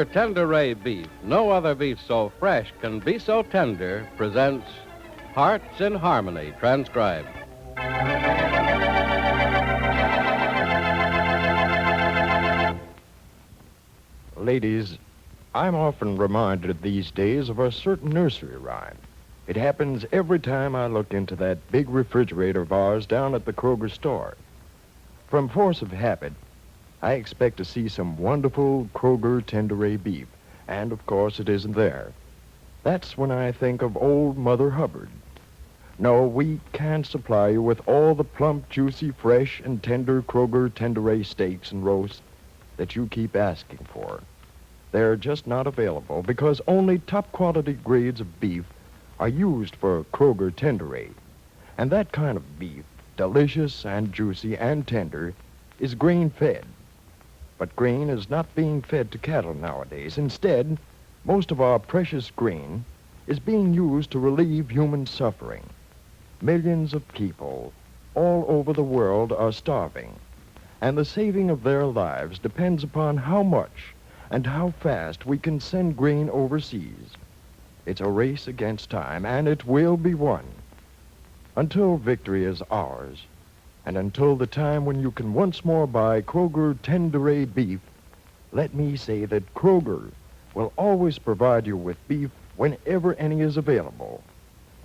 Tender Tenderay beef. No other beef so fresh can be so tender presents Hearts in Harmony, transcribed. Ladies, I'm often reminded these days of a certain nursery rhyme. It happens every time I look into that big refrigerator of ours down at the Kroger store. From force of habit, I expect to see some wonderful Kroger Tenderay beef, and of course it isn't there. That's when I think of old Mother Hubbard. No, we can't supply you with all the plump, juicy, fresh, and tender Kroger Tenderay steaks and roasts that you keep asking for. They're just not available because only top-quality grades of beef are used for Kroger Tenderay. And that kind of beef, delicious and juicy and tender, is grain-fed. But grain is not being fed to cattle nowadays. Instead, most of our precious grain is being used to relieve human suffering. Millions of people all over the world are starving, and the saving of their lives depends upon how much and how fast we can send grain overseas. It's a race against time, and it will be won. Until victory is ours, and until the time when you can once more buy Kroger Tenderay beef, let me say that Kroger will always provide you with beef whenever any is available,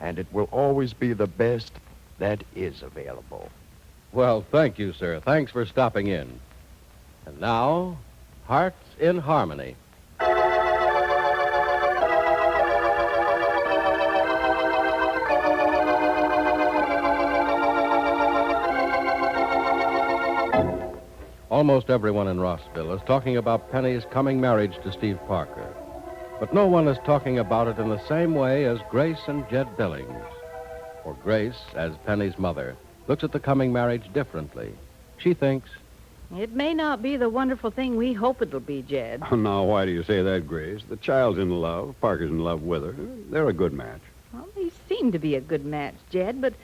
and it will always be the best that is available. Well, thank you, sir. Thanks for stopping in. And now, Hearts in Harmony. Almost everyone in Rossville is talking about Penny's coming marriage to Steve Parker. But no one is talking about it in the same way as Grace and Jed Billings. For Grace, as Penny's mother, looks at the coming marriage differently. She thinks, it may not be the wonderful thing we hope it'll be, Jed. Oh, now, why do you say that, Grace? The child's in love. Parker's in love with her. They're a good match. Well, they seem to be a good match, Jed, but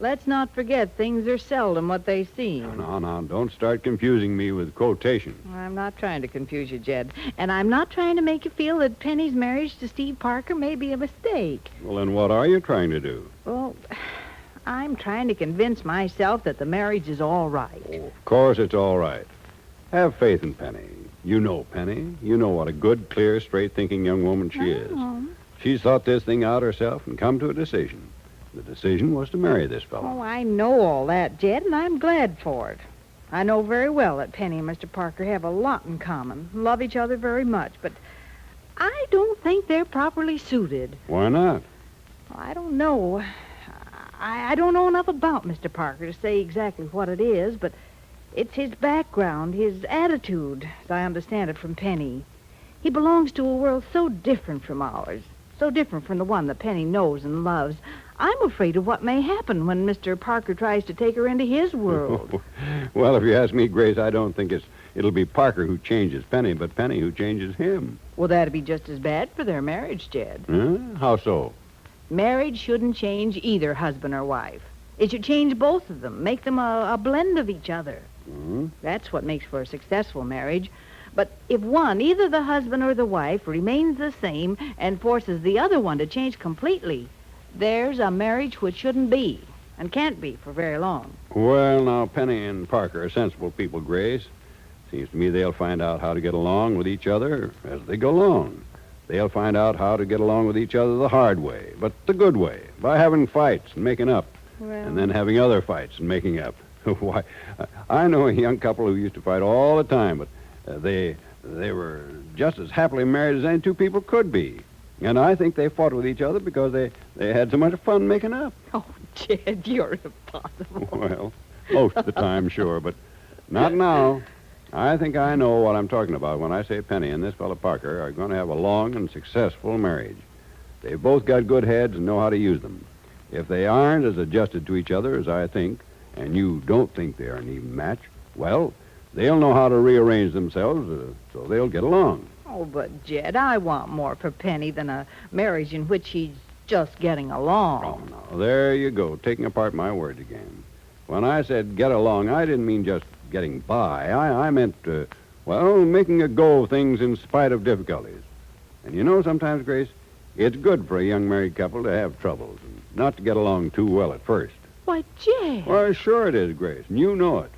let's not forget things are seldom what they seem. Now, don't start confusing me with quotation. I'm not trying to confuse you, Jed. And I'm not trying to make you feel that Penny's marriage to Steve Parker may be a mistake. Well, then what are you trying to do? Well, I'm trying to convince myself that the marriage is all right. Oh, of course it's all right. Have faith in Penny. You know Penny. You know what a good, clear, straight-thinking young woman she is. She's thought this thing out herself and come to a decision. The decision was to marry this fellow. Oh, I know all that, Jed, and I'm glad for it. I know very well that Penny and Mr. Parker have a lot in common, love each other very much, but I don't think they're properly suited. Why not? Well, I don't know. I don't know enough about Mr. Parker to say exactly what it is, but it's his background, his attitude, as I understand it from Penny. He belongs to a world so different from ours, so different from the one that Penny knows and loves. I'm afraid of what may happen when Mr. Parker tries to take her into his world. Well, if you ask me, Grace, I don't think it'll be Parker who changes Penny, but Penny who changes him. Well, that'd be just as bad for their marriage, Jed. Huh? How so? Marriage shouldn't change either husband or wife. It should change both of them, make them a blend of each other. Mm-hmm. That's what makes for a successful marriage. But if one, either the husband or the wife, remains the same and forces the other one to change completely, there's a marriage which shouldn't be and can't be for very long. Well, now, Penny and Parker are sensible people, Grace. Seems to me they'll find out how to get along with each other as they go along. They'll find out how to get along with each other the hard way, but the good way, by having fights and making up, and then having other fights and making up. Why, I know a young couple who used to fight all the time, but they were just as happily married as any two people could be. And I think they fought with each other because they had so much fun making up. Oh, Jed, you're impossible. Well, most of the time, sure, but not now. I think I know what I'm talking about when I say Penny and this fellow Parker are going to have a long and successful marriage. They've both got good heads and know how to use them. If they aren't as adjusted to each other as I think, and you don't think they're an even match, well, they'll know how to rearrange themselves so they'll get along. Oh, but, Jed, I want more for Penny than a marriage in which she's just getting along. Oh, no, there you go, taking apart my words again. When I said get along, I didn't mean just getting by. I meant Well, making a go of things in spite of difficulties. And you know, sometimes, Grace, it's good for a young married couple to have troubles and not to get along too well at first. Why, Jed. Well, sure it is, Grace, and you know it.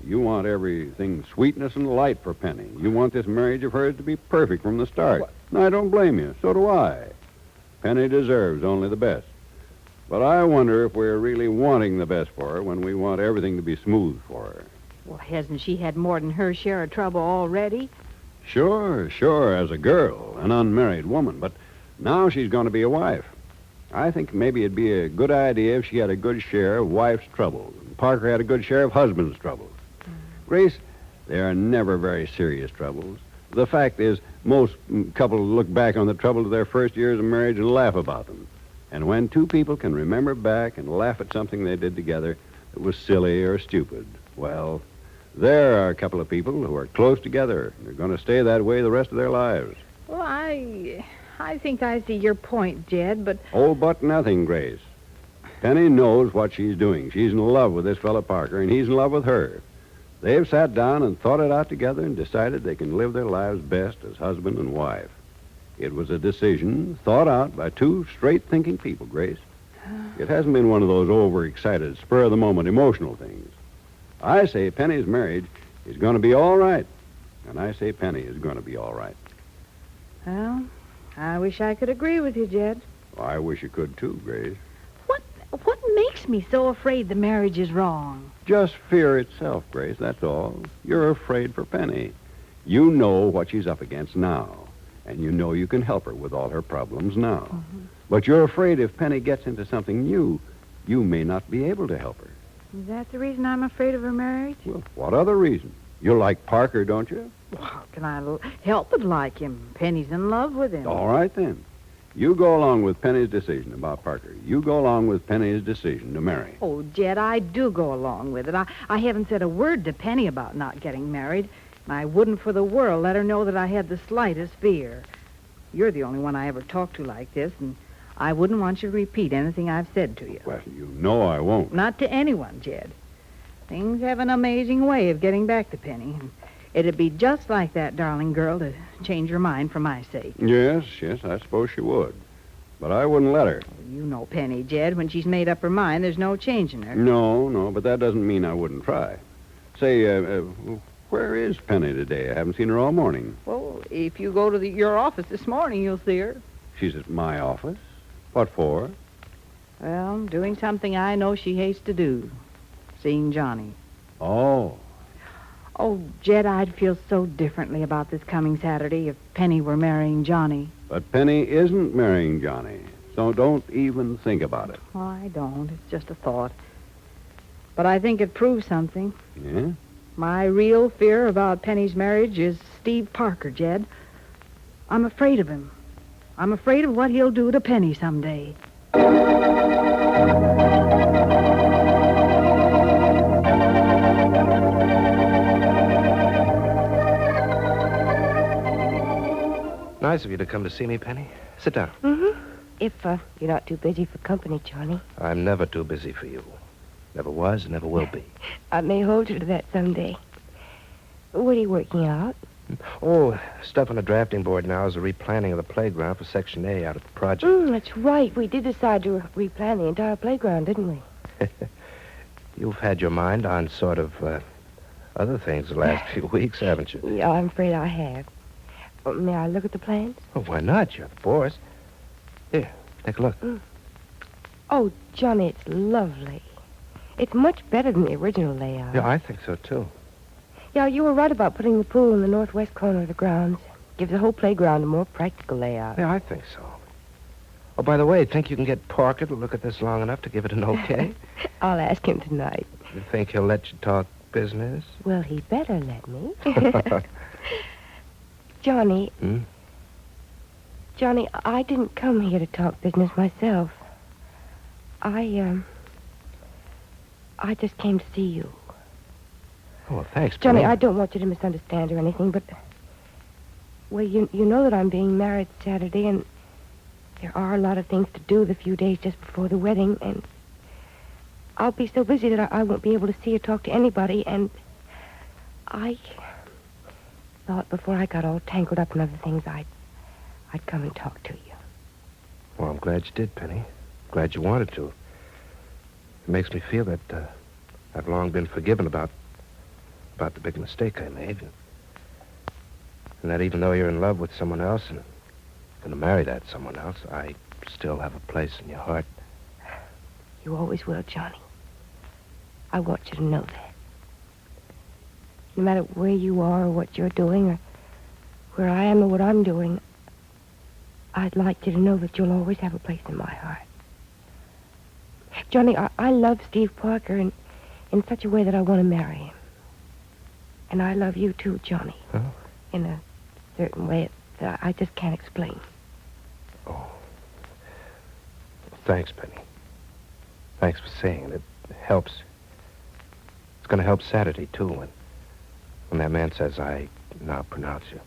You want everything sweetness and light for Penny. You want this marriage of hers to be perfect from the start. What? And I don't blame you. So do I. Penny deserves only the best. But I wonder if we're really wanting the best for her when we want everything to be smooth for her. Well, hasn't she had more than her share of trouble already? Sure, as a girl, an unmarried woman. But now she's going to be a wife. I think maybe it'd be a good idea if she had a good share of wife's troubles and Parker had a good share of husband's troubles. Grace, they are never very serious troubles. The fact is, most couples look back on the troubles of their first years of marriage and laugh about them. And when two people can remember back and laugh at something they did together that was silly or stupid, well, there are a couple of people who are close together. They're going to stay that way the rest of their lives. Well, I think I see your point, Jed, but... Oh, but nothing, Grace. Penny knows what she's doing. She's in love with this fellow Parker, and he's in love with her. They've sat down and thought it out together and decided they can live their lives best as husband and wife. It was a decision thought out by two straight-thinking people, Grace. It hasn't been one of those overexcited, spur-of-the-moment emotional things. I say Penny's marriage is going to be all right, and I say Penny is going to be all right. Well, I wish I could agree with you, Jed. I wish you could, too, Grace. What makes me so afraid the marriage is wrong? Just fear itself, Grace, that's all. You're afraid for Penny. You know what she's up against now, and you know you can help her with all her problems now. Mm-hmm. But you're afraid if Penny gets into something new, you may not be able to help her. Is that the reason I'm afraid of her marriage? Well, what other reason? You like Parker, don't you? Well, how can I help but like him? Penny's in love with him. All right, then. You go along with Penny's decision about Parker. You go along with Penny's decision to marry. Oh, Jed, I do go along with it. I haven't said a word to Penny about not getting married, and I wouldn't for the world let her know that I had the slightest fear. You're the only one I ever talked to like this, and I wouldn't want you to repeat anything I've said to you. Well, you know I won't. Not to anyone, Jed. Things have an amazing way of getting back to Penny. And it'd be just like that darling girl to change her mind for my sake. Yes, I suppose she would. But I wouldn't let her. You know Penny, Jed. When she's made up her mind, there's no changing her. No, but that doesn't mean I wouldn't try. Say, where is Penny today? I haven't seen her all morning. Well, if you go to your office this morning, you'll see her. She's at my office? What for? Well, doing something I know she hates to do. Seeing Johnny. Oh. Oh, Jed, I'd feel so differently about this coming Saturday if Penny were marrying Johnny. But Penny isn't marrying Johnny, so don't even think about it. Oh, I don't. It's just a thought. But I think it proves something. Yeah? My real fear about Penny's marriage is Steve Parker, Jed. I'm afraid of him. I'm afraid of what he'll do to Penny someday. Nice of you to come to see me, Penny. Sit down. Mm-hmm. If you're not too busy for company, Johnny. I'm never too busy for you. Never was, never will be. I may hold you to that someday. What are you working out? Oh, stuff on the drafting board now is a replanning of the playground for Section A out of the project. That's right. We did decide to replan the entire playground, didn't we? You've had your mind on sort of other things the last few weeks, haven't you? Yeah, I'm afraid I have. May I look at the plans? Well, why not? You're the boss. Here, take a look. Oh, Johnny, it's lovely. It's much better than the original layout. Yeah, I think so, too. Yeah, you were right about putting the pool in the northwest corner of the grounds. Gives the whole playground a more practical layout. Yeah, I think so. Oh, by the way, think you can get Parker to look at this long enough to give it an okay? I'll ask him tonight. You think he'll let you talk business? Well, he better let me. Johnny. Hmm? Johnny, I didn't come here to talk business myself. I just came to see you. Oh, thanks, Johnny, Penny. I don't want you to misunderstand or anything, but... Well, you know that I'm being married Saturday, and there are a lot of things to do the few days just before the wedding, and I'll be so busy that I won't be able to see or talk to anybody, and thought before I got all tangled up in other things, I'd come and talk to you. Well, I'm glad you did, Penny. Glad you wanted to. It makes me feel that I've long been forgiven about the big mistake I made. And that even though you're in love with someone else and going to marry that someone else, I still have a place in your heart. You always will, Johnny. I want you to know that. No matter where you are or what you're doing or where I am or what I'm doing, I'd like you to know that you'll always have a place in my heart. Johnny, I love Steve Parker in such a way that I want to marry him. And I love you too, Johnny. Oh. In a certain way that I just can't explain. Oh. Thanks, Penny. Thanks for saying it. It helps. It's going to help Saturday, too, when that man says I now pronounce you.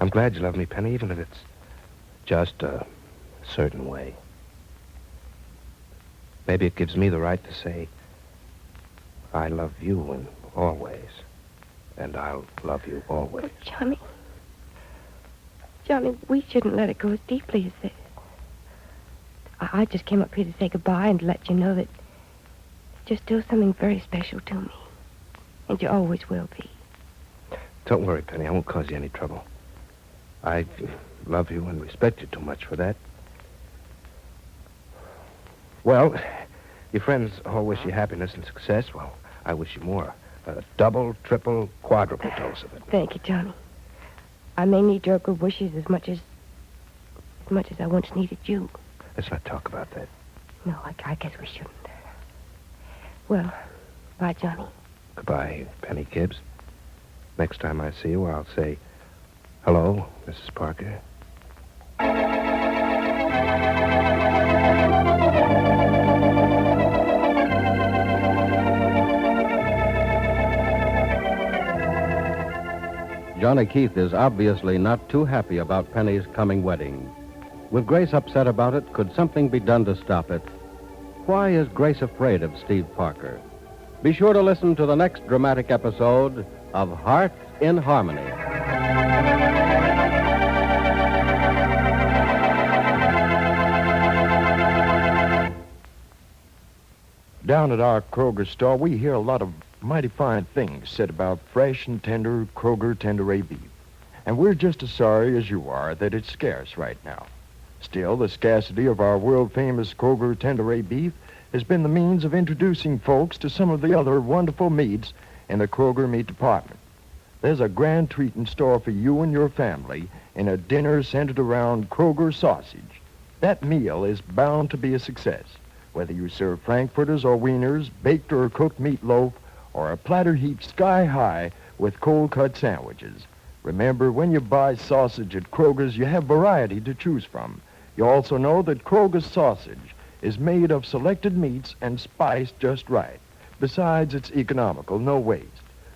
I'm glad you love me, Penny, even if it's just a certain way. Maybe it gives me the right to say, I love you and always, and I'll love you always. Oh, Johnny, we shouldn't let it go as deeply as this. I just came up here to say goodbye and to let you know that you're still something very special to me, and you always will be. Don't worry, Penny. I won't cause you any trouble. I love you and respect you too much for that. Well, your friends all wish you happiness and success. Well, I wish you more. A double, triple, quadruple dose of it. Thank you, Johnny. I may need your good wishes as much as I once needed you. Let's not talk about that. No, I guess we shouldn't. Well, bye, Johnny. Goodbye, Penny Gibbs. Next time I see you, I'll say, hello, Mrs. Parker. Johnny Keith is obviously not too happy about Penny's coming wedding. With Grace upset about it, could something be done to stop it? Why is Grace afraid of Steve Parker? Be sure to listen to the next dramatic episode of Heart in Harmony. Down at our Kroger store, we hear a lot of mighty fine things said about fresh and tender Kroger Tenderay beef. And we're just as sorry as you are that it's scarce right now. Still, the scarcity of our world-famous Kroger Tenderay beef has been the means of introducing folks to some of the other wonderful meats in the Kroger meat department. There's a grand treat in store for you and your family in a dinner centered around Kroger sausage. That meal is bound to be a success, whether you serve frankfurters or wieners, baked or cooked meatloaf, or a platter heaped sky high with cold-cut sandwiches. Remember, when you buy sausage at Kroger's, you have variety to choose from. You also know that Kroger's sausage is made of selected meats and spiced just right. Besides, it's economical, no waste.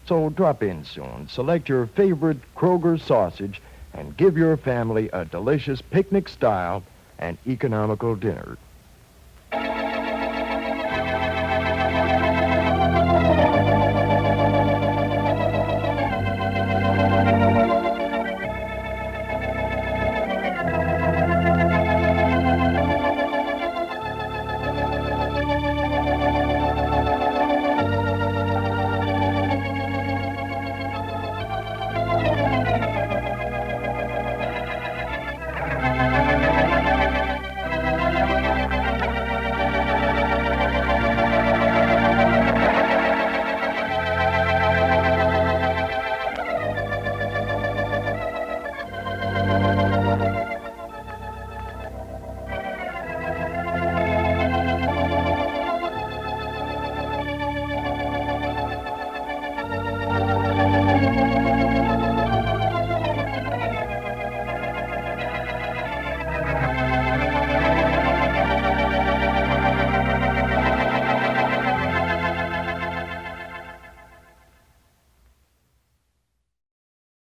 So drop in soon, select your favorite Kroger sausage, and give your family a delicious picnic-style and economical dinner.